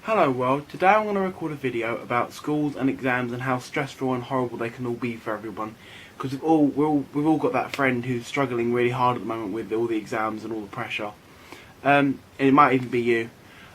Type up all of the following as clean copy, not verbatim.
Hello world, today I'm going to record a video about schools and exams and how stressful and horrible they can all be for everyone. Because we've all got that friend who's struggling really hard at the moment with all the exams and all the pressure. And it might even be you.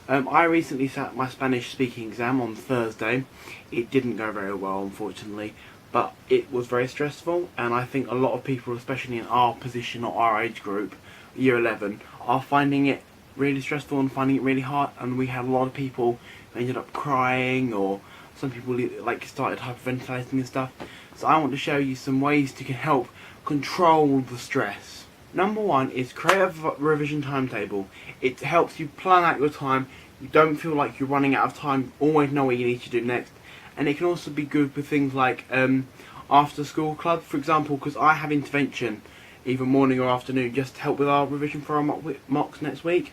I recently sat my Spanish speaking exam on Thursday. It didn't go very well, unfortunately, but it was very stressful, and I think a lot of people, especially in our position or our age group, year 11, are finding it really stressful and finding it really hard. And we had a lot of people who ended up crying, or some people like started hyperventilating and stuff. So I want to show you some ways to help control the stress. Number one is create a revision timetable. It helps you plan out your time. You don't feel like you're running out of time. Always know what you need to do next. And it can also be good with things like after school club, for example, because I have intervention either morning or afternoon just to help with our revision for our mocks next week.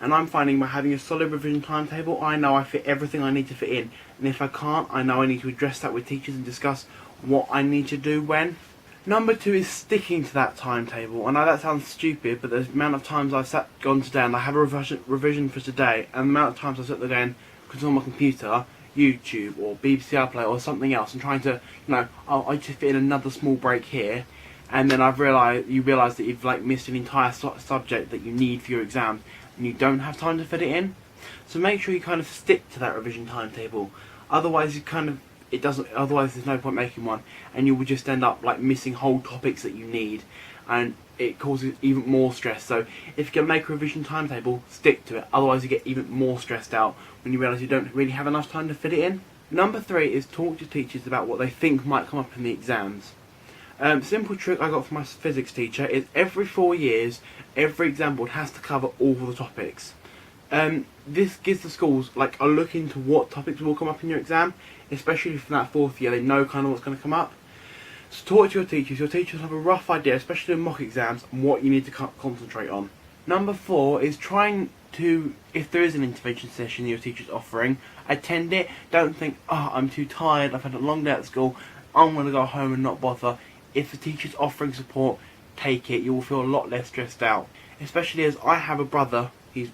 And I'm finding by having a solid revision timetable, I know I fit everything I need to fit in. And if I can't, I know I need to address that with teachers and discuss what I need to do when. Number two is sticking to that timetable. I know that sounds stupid, but the amount of times I've gone today and I have a revision for today, and the amount of times I've sat there going, because on my computer, YouTube or BBC iPlayer or something else, and trying to, I just fit in another small break here, and then you realise that you've missed an entire subject that you need for your exams, and you don't have time to fit it in. So make sure you kind of stick to that revision timetable. Otherwise, otherwise there's no point making one, and you will just end up missing whole topics that you need, and it causes even more stress. So if you can make a revision timetable, stick to it. Otherwise you get even more stressed out when you realise you don't really have enough time to fit it in. Number three is talk to teachers about what they think might come up in the exams. Simple trick I got from my physics teacher is every 4 years, every exam board has to cover all the topics. This gives the schools a look into what topics will come up in your exam, especially from that 4th year. They know kind of what's going to come up. So talk to your teachers. Your teachers have a rough idea, especially in mock exams, on what you need to concentrate on. Number four is trying to, if there is an intervention session your teacher's offering, attend it. Don't think, oh, I'm too tired, I've had a long day at school, I'm going to go home and not bother. If the teacher's offering support, take it. You will feel a lot less stressed out. Especially as I have a brother, he's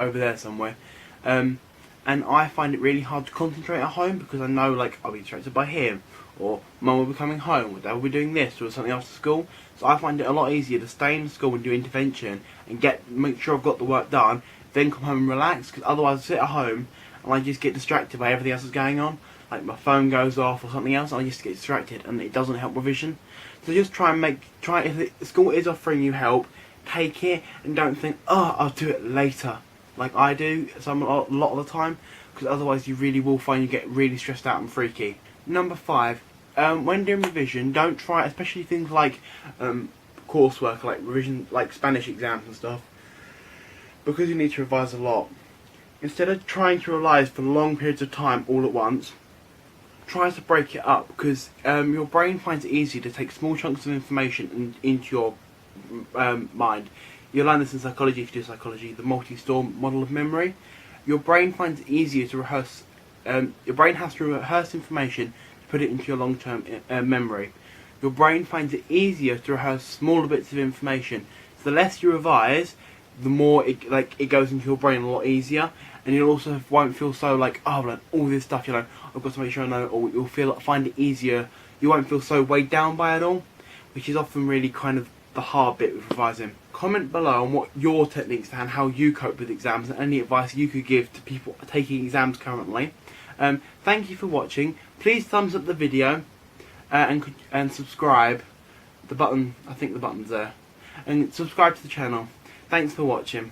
over there somewhere, and I find it really hard to concentrate at home because I know I'll be distracted by him, or Mum will be coming home, or Dad will be doing this or something after school. So I find it a lot easier to stay in school and do intervention and make sure I've got the work done, then come home and relax, because otherwise I sit at home and I just get distracted by everything else that's going on. My phone goes off or something else, and I just get distracted, and it doesn't help revision. So just try if the school is offering you help, take it, and don't think, oh, I'll do it later, like I do a lot of the time, because otherwise you really will find you get really stressed out and freaky. Number five, when doing revision, don't try, especially things like coursework, like revision, like Spanish exams and stuff, because you need to revise a lot. Instead of trying to revise for long periods of time all at once, try to break it up, because your brain finds it easy to take small chunks of information into your mind. You'll learn this in psychology if you do psychology, the multi-store model of memory. Your brain finds it easier to rehearse, your brain has to rehearse information to put it into your long-term memory. Your brain finds it easier to rehearse smaller bits of information. So the less you revise, the more it goes into your brain a lot easier, and you also won't feel so oh, all this stuff, I've got to make sure I know, or you'll find it easier. You won't feel so weighed down by it all, which is often really kind of the hard bit with revising. Comment below on what your techniques are and how you cope with exams, and any advice you could give to people taking exams currently. Thank you for watching. Please thumbs up the video and subscribe. The button, I think the button's there, and subscribe to the channel. Thanks for watching.